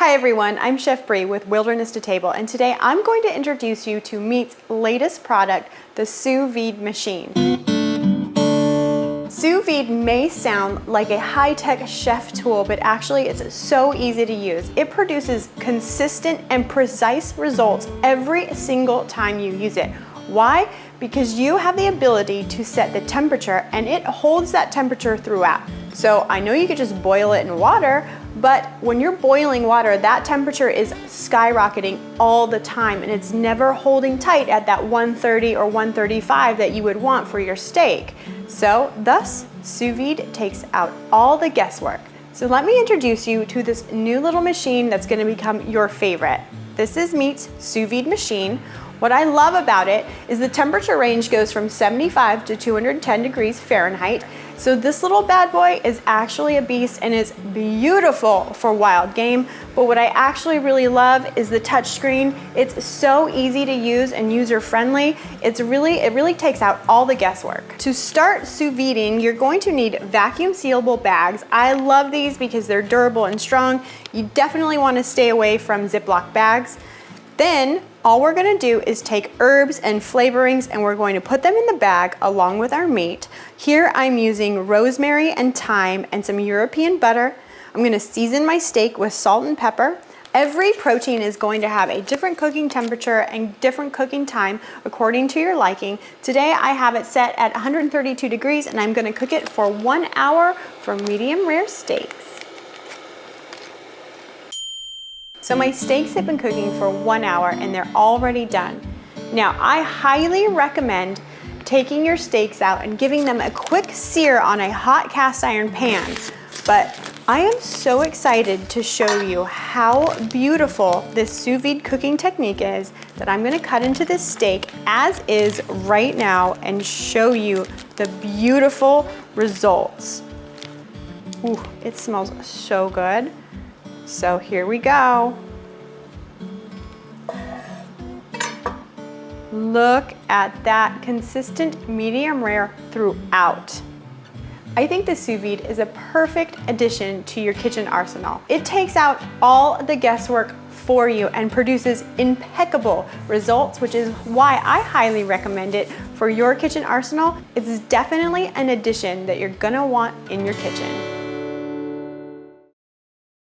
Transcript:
Hi everyone, I'm Chef Bree with Wilderness to Table, and today I'm going to introduce you to Meat's latest product, the Sous Vide machine. Sous vide may sound like a high-tech chef tool, but actually it's so easy to use. It produces consistent and precise results every single time you use it. Why? Because you have the ability to set the temperature and it holds that temperature throughout. So I know you could just boil it in water, but when you're boiling water, that temperature is skyrocketing all the time and it's never holding tight at that 130 or 135 that you would want for your steak. So thus, sous vide takes out all the guesswork. So let me introduce you to this new little machine that's gonna become your favorite. This is Meat's sous vide machine. What I love about it is the temperature range goes from 75 to 210 degrees Fahrenheit. So this little bad boy is actually a beast and is beautiful for wild game. But what I actually really love is the touch screen. It's so easy to use and user friendly. It really takes out all the guesswork. To start sous videing, you're going to need vacuum sealable bags. I love these because they're durable and strong. You definitely want to stay away from Ziploc bags. Then all we're gonna do is take herbs and flavorings and we're going to put them in the bag along with our meat. Here I'm using rosemary and thyme and some European butter. I'm gonna season my steak with salt and pepper. Every protein is going to have a different cooking temperature and different cooking time according to your liking. Today I have it set at 132 degrees and I'm gonna cook it for 1 hour for medium rare steaks. So my steaks have been cooking for 1 hour and they're already done. Now I highly recommend taking your steaks out and giving them a quick sear on a hot cast iron pan. But I am so excited to show you how beautiful this sous vide cooking technique is that I'm gonna cut into this steak as is right now and show you the beautiful results. Ooh, it smells so good. So here we go. Look at that consistent medium rare throughout. I think the sous vide is a perfect addition to your kitchen arsenal. It takes out all the guesswork for you and produces impeccable results, which is why I highly recommend it for your kitchen arsenal. It's definitely an addition that you're gonna want in your kitchen.